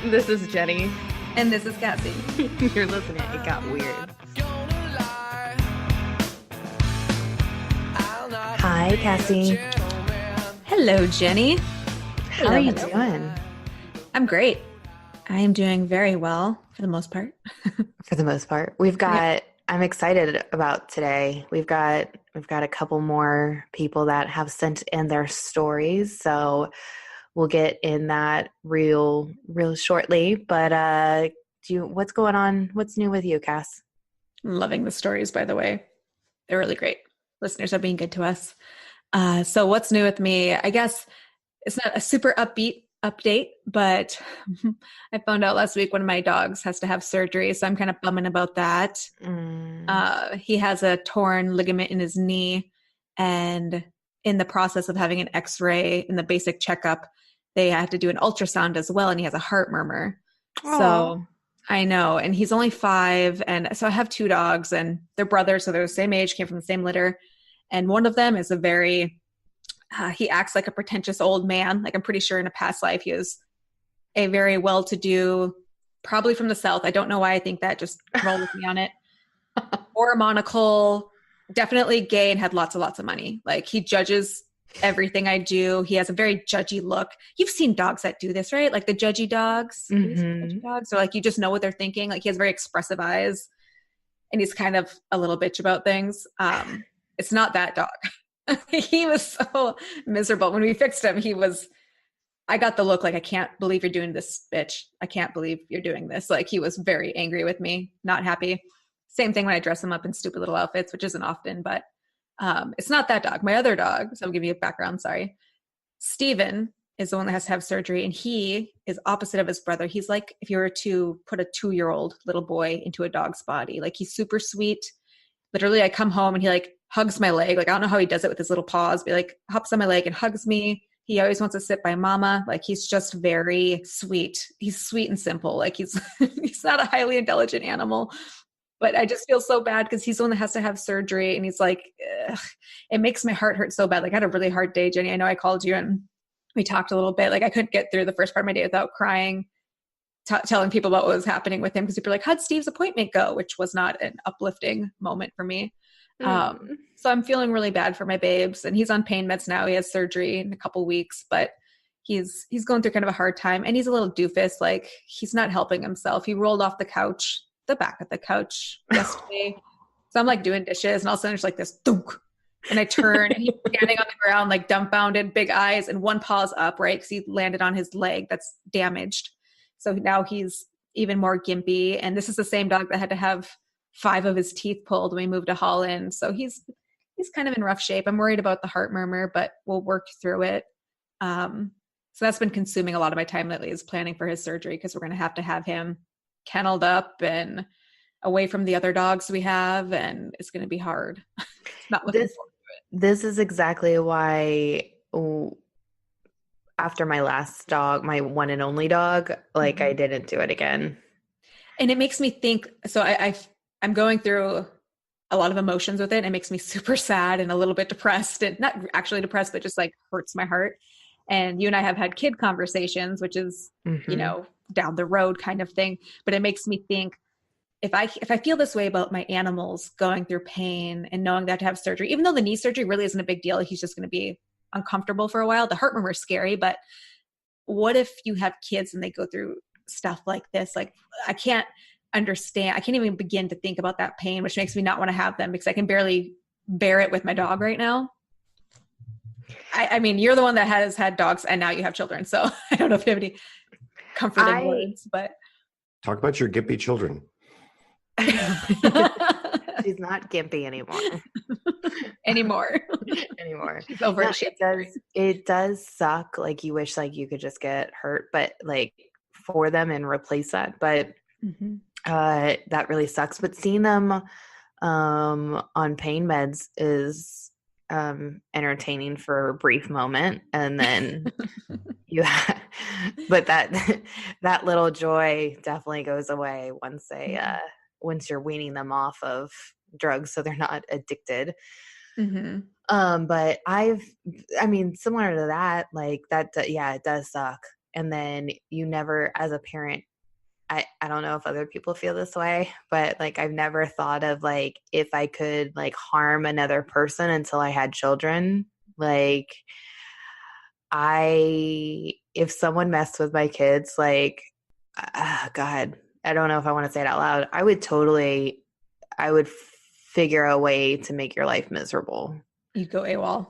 This is Jennie. And this is Cassi. You're listening. It got weird. Hi, Cassie. Hello, Jennie. How are you doing? I'm great. I am doing very well for the most part. For the most part. I'm excited about today. We've got a couple more people that have sent in their stories, so we'll get in that real shortly. But what's going on? What's new with you, Cass? Loving the stories, by the way. They're really great. Listeners are being good to us. So what's new with me? I guess it's not a super upbeat update, but I found out last week one of my dogs has to have surgery, so I'm kind of bumming about that. He has a torn ligament in his knee, and in the process of having an x-ray in the basic checkup, they had to do an ultrasound as well, and he has a heart murmur. Aww. So I know, and he's only 5, and so I have 2 dogs, and they're brothers, so they're the same age, came from the same litter, and one of them is a very he acts like a pretentious old man. Like, I'm pretty sure in a past life he was a very well-to-do, probably from the South. I don't know why I think that, just roll with me on it. Wore a monocle, definitely gay, and had lots of money. Like, he judges everything I do. He has a very judgy look. You've seen dogs that do this, right? Like the judgy dogs. Mm-hmm. Judgy dogs, or like you just know what they're thinking. Like, he has very expressive eyes, and he's kind of a little bitch about things. It's not that dog. He was so miserable. When we fixed him, I got the look like, I can't believe you're doing this, bitch. I can't believe you're doing this. Like, he was very angry with me, not happy. Same thing when I dress him up in stupid little outfits, which isn't often, but it's not that dog. My other dog, so I'll give you a background, sorry. Steven is the one that has to have surgery, and he is opposite of his brother. He's like if you were to put a 2-year-old little boy into a dog's body. Like, he's super sweet. Literally, I come home and he like hugs my leg. Like, I don't know how he does it with his little paws, but like hops on my leg and hugs me. He always wants to sit by mama. Like, he's just very sweet. He's sweet and simple. Like, he's not a highly intelligent animal, but I just feel so bad because he's the one that has to have surgery. And he's like, ugh, it makes my heart hurt so bad. Like, I had a really hard day, Jennie. I know I called you and we talked a little bit. Like, I couldn't get through the first part of my day without crying, telling people about what was happening with him, because people were like, how'd Steve's appointment go? Which was not an uplifting moment for me. So I'm feeling really bad for my babes, and he's on pain meds now. He has surgery in a couple weeks, but he's going through kind of a hard time, and he's a little doofus. Like, he's not helping himself. He rolled off the couch, the back of the couch yesterday. So I'm like doing dishes, and all of a sudden there's like this thunk, and I turn and he's standing on the ground, like dumbfounded, big eyes, and one paw's up, right? Because he landed on his leg that's damaged. So now he's even more gimpy. And this is the same dog that had to have 5 of his teeth pulled when we moved to Holland. So he's kind of in rough shape. I'm worried about the heart murmur, but we'll work through it. So that's been consuming a lot of my time lately, is planning for his surgery, because we're going to have him kenneled up and away from the other dogs we have. And it's going to be hard. Not looking forward to it. This is exactly why after my last dog, my one and only dog, like, I didn't do it again. And it makes me think, so I'm going through a lot of emotions with it. It makes me super sad and a little bit depressed, and not actually depressed, but just like hurts my heart. And you and I have had kid conversations, which is, down the road kind of thing. But it makes me think, if I feel this way about my animals going through pain and knowing they have to have surgery, even though the knee surgery really isn't a big deal, he's just going to be uncomfortable for a while. The heart murmur is scary, but what if you have kids and they go through stuff like this? Like, I can't understand. I can't even begin to think about that pain, which makes me not want to have them, because I can barely bear it with my dog right now. I mean, you're the one that has had dogs and now you have children. So I don't know if you have any comforting words, but. Talk about your gimpy children. She's not gimpy anymore. anymore. She's over it. It does suck. Like, you wish like you could just get hurt, but like for them and replace that. But that really sucks. But seeing them on pain meds is entertaining for a brief moment, and then but that little joy definitely goes away once you're weaning them off of drugs, so they're not addicted. But similar to that, like that, yeah, it does suck. and then you never, as a parent, I don't know if other people feel this way, but like I've never thought of like if I could like harm another person until I had children. Like if someone messed with my kids, like, God, I don't know if I want to say it out loud. I would figure a way to make your life miserable. You go AWOL.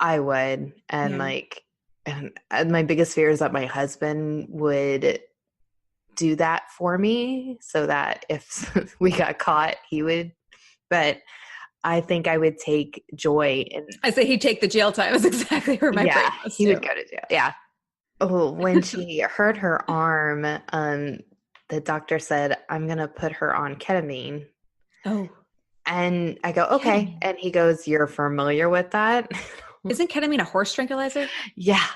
I would. And like, and my biggest fear is that my husband would do that for me so that if we got caught, he would, but I think I would take joy in. I say he'd take the jail time. That's exactly where my brain was he would go to jail. Yeah. Oh, when she hurt her arm, the doctor said, I'm going to put her on ketamine. Oh. And I go, okay. Ketamine. And he goes, you're familiar with that? Isn't ketamine a horse tranquilizer? Yeah.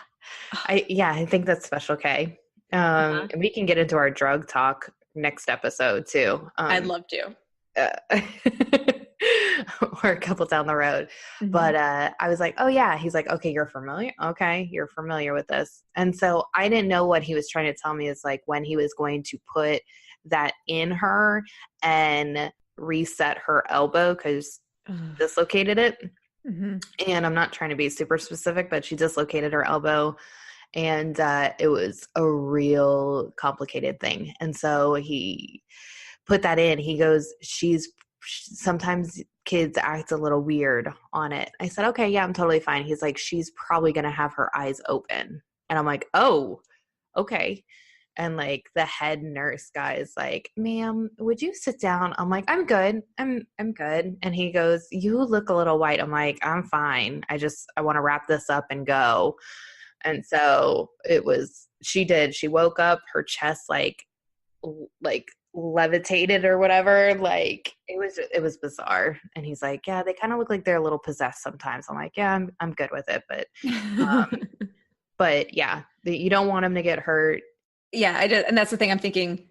I think that's Special K. And we can get into our drug talk next episode too. I'd love to. Or a couple down the road. Mm-hmm. But I was like, oh yeah. He's like, okay, you're familiar. Okay. You're familiar with this. And so I didn't know what he was trying to tell me is like when he was going to put that in her and reset her elbow because dislocated it. Mm-hmm. And I'm not trying to be super specific, but she dislocated her elbow. And it was a real complicated thing. And so he put that in. He goes, sometimes kids act a little weird on it. I said, okay, yeah, I'm totally fine. He's like, she's probably going to have her eyes open. And I'm like, oh, okay. And like the head nurse guy is like, ma'am, would you sit down? I'm like, I'm good. I'm good. And he goes, you look a little white. I'm like, I'm fine. I want to wrap this up and go. And so she woke up, her chest like levitated or whatever. Like it was bizarre. And he's like, yeah, they kind of look like they're a little possessed sometimes. I'm like, yeah, I'm good with it. But, but yeah, you don't want them to get hurt. Yeah, I did. And that's the thing I'm thinking.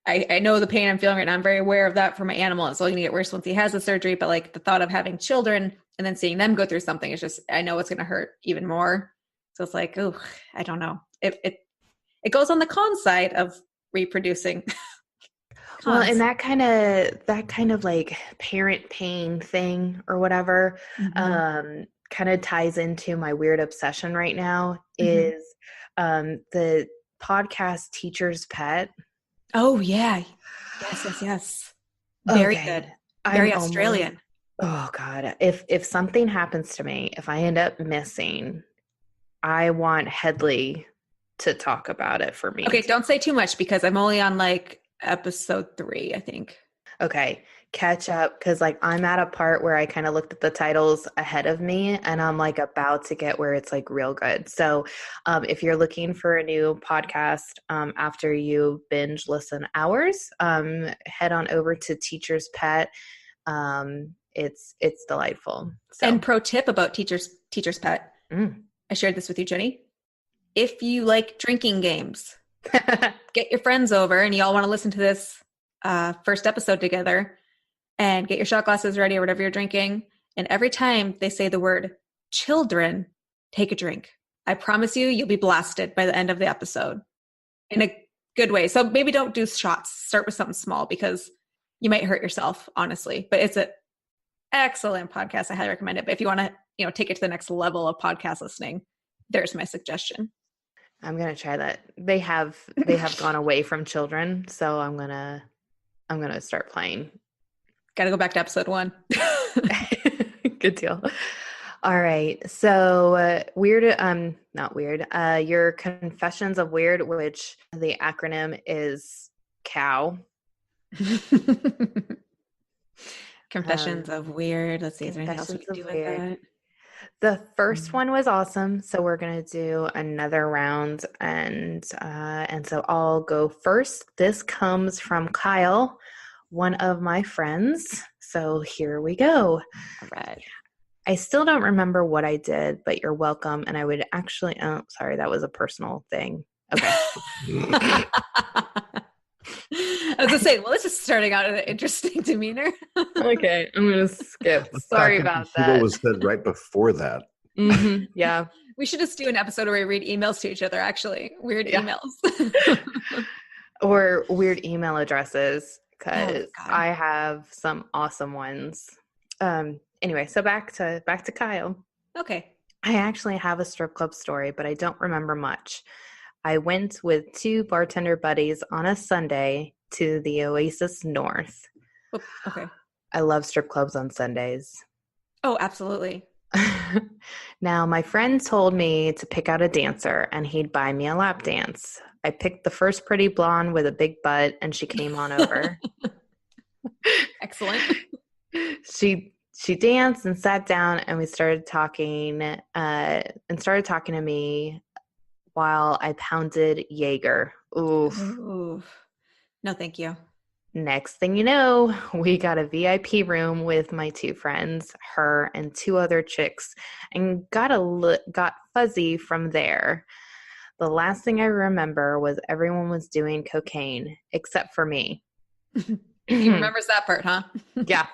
I know the pain I'm feeling right now. I'm very aware of that for my animal. It's only going to get worse once he has the surgery. But like the thought of having children and then seeing them go through something is just, I know it's going to hurt even more. So it's like, oh, I don't know. It goes on the con side of reproducing. Well, and that kind of like parent pain thing or whatever, kind of ties into my weird obsession right now is the podcast Teacher's Pet. Oh yeah. Yes. Very good. Very Australian. Oh God. If something happens to me, if I end up missing, I want Headley to talk about it for me. Okay, don't say too much because I'm only on like episode 3, I think. Okay, catch up because like I'm at a part where I kind of looked at the titles ahead of me and I'm like about to get where it's like real good. So if you're looking for a new podcast after you binge listen hours, head on over to Teacher's Pet. It's delightful. So. And pro tip about Teacher's Pet. I shared this with you, Jennie. If you like drinking games, get your friends over and you all want to listen to this first episode together and get your shot glasses ready or whatever you're drinking. And every time they say the word children, take a drink. I promise you'll be blasted by the end of the episode in a good way. So maybe don't do shots. Start with something small because you might hurt yourself, honestly. But it's an excellent podcast. I highly recommend it. But if you want to, take it to the next level of podcast listening, there's my suggestion. I'm going to try that. They have gone away from children. So I'm going to start playing. Got to go back to episode 1. Good deal. All right. So not weird. Your confessions of weird, which the acronym is COW. Confessions of weird. Let's see. Is there anything else we can do with that? The first one was awesome. So we're going to do another round and so I'll go first. This comes from Kyle, one of my friends. So here we go. All right. I still don't remember what I did, but you're welcome. And I would actually, sorry, that was a personal thing. Okay. I was going to say, well, it's just starting out in an interesting demeanor. Okay, I'm going to skip. Sorry about that. What was said right before that? Yeah. We should just do an episode where we read emails to each other, actually. Weird emails. Or weird email addresses, because I have some awesome ones. Anyway, so back to Kyle. Okay. I actually have a strip club story, but I don't remember much. I went with 2 bartender buddies on a Sunday to the Oasis North. Okay. I love strip clubs on Sundays. Oh, absolutely. Now, my friend told me to pick out a dancer and he'd buy me a lap dance. I picked the first pretty blonde with a big butt and she came on over. Excellent. She danced and sat down and we started talking to me while I pounded Jaeger. Oof. Ooh. No, thank you. Next thing you know, we got a VIP room with my 2 friends, her and 2 other chicks, and got fuzzy from there. The last thing I remember was everyone was doing cocaine, except for me. He remembers that part, huh? Yeah.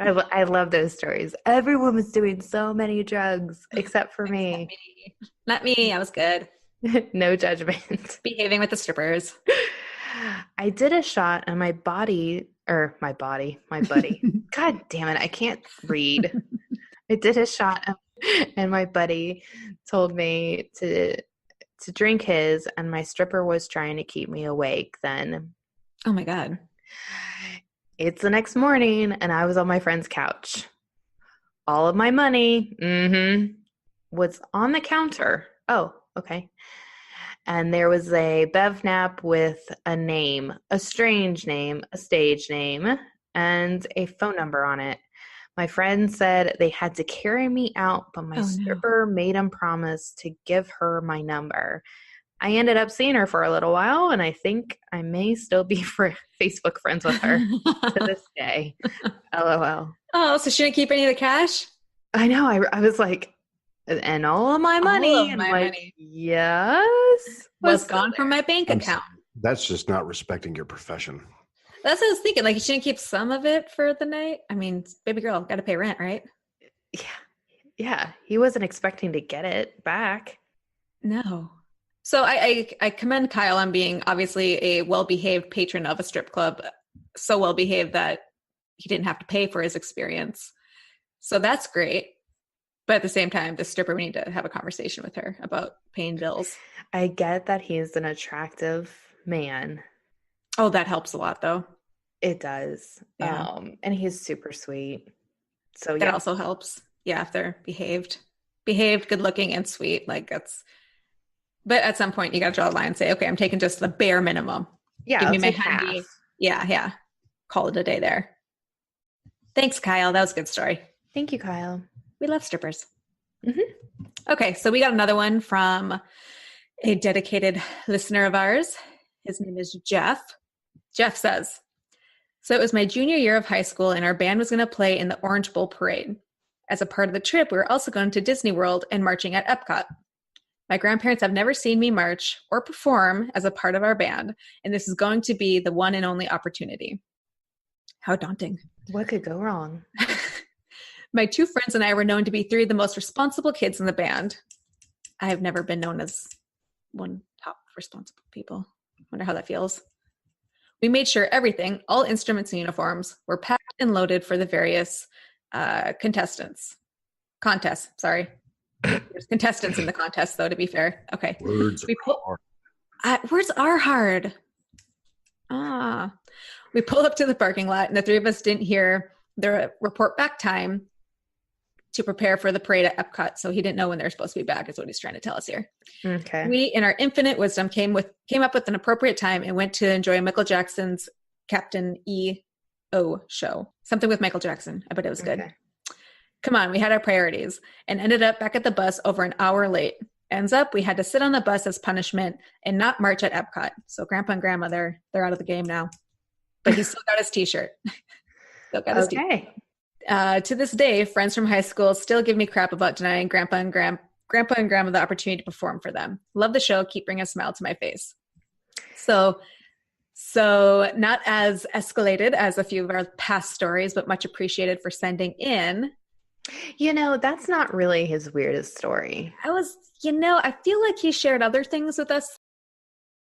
I love those stories. Everyone was doing so many drugs, except for me. Not me. I was good. No judgment. Behaving with the strippers. I did a shot and my buddy. God damn it. I can't read. I did a shot and my buddy told me to drink his, and my stripper was trying to keep me awake then. Oh my God. It's the next morning and I was on my friend's couch. All of my money was on the counter. Oh, okay. And there was a bev nap with a name, a strange name, a stage name, and a phone number on it. My friend said they had to carry me out, but my stripper made him promise to give her my number. I ended up seeing her for a little while, and I think I may still be Facebook friends with her to this day. LOL. Oh, so she didn't keep any of the cash? I know. I was like, and all of my money. All of my money. Yes. Was gone from my bank account. That's just not respecting your profession. That's what I was thinking. Like, you shouldn't keep some of it for the night. I mean, baby girl, got to pay rent, right? Yeah. Yeah. He wasn't expecting to get it back. No. So I commend Kyle on being obviously a well-behaved patron of a strip club, so well-behaved that he didn't have to pay for his experience. So that's great. But at the same time, the stripper, we need to have a conversation with her about paying bills. I get that he's an attractive man. Oh, that helps a lot, though. It does. Yeah. And he's super sweet. So that also helps. Yeah, if they're behaved, good looking, and sweet. Like, that's. But at some point, you got to draw the line and say, okay, I'm taking just the bare minimum. Yeah, give me my handy. Yeah. Call it a day there. Thanks, Kyle. That was a good story. Thank you, Kyle. We love strippers. Okay, so we got another one from a dedicated listener of ours. His name is Jeff. Jeff says, so it was my junior year of high school and our band was going to play in the Orange Bowl parade. As a part of the trip, we were also going to Disney World and marching at Epcot. My grandparents have never seen me march or perform as a part of our band, and this is going to be the one and only opportunity. How daunting. What could go wrong? My 2 friends and I were known to be 3 of the most responsible kids in the band. I have never been known as one top responsible people. I wonder how that feels. We made sure everything, all instruments and uniforms, were packed and loaded for the various contests. There's contestants in the contest, though, to be fair. Okay. Words are hard. We pulled up to the parking lot, and the 3 of us didn't hear the report back time to prepare for the parade at Epcot. So he didn't know when they were supposed to be back, is what he's trying to tell us here. Okay. We, in our infinite wisdom, came up with an appropriate time and went to enjoy Michael Jackson's Captain EO show. Something with Michael Jackson. I bet it was good. Okay. Come on, we had our priorities and ended up back at the bus over an hour late. Ends up, we had to sit on the bus as punishment and not march at Epcot. So Grandpa and Grandma, they're out of the game now. But he still got his T-shirt. Okay. To this day, friends from high school still give me crap about denying Grandpa and Grandma the opportunity to perform for them. Love the show. Keep bringing a smile to my face. So not as escalated as a few of our past stories, but much appreciated for sending in. That's not really his weirdest story. I feel like he shared other things with us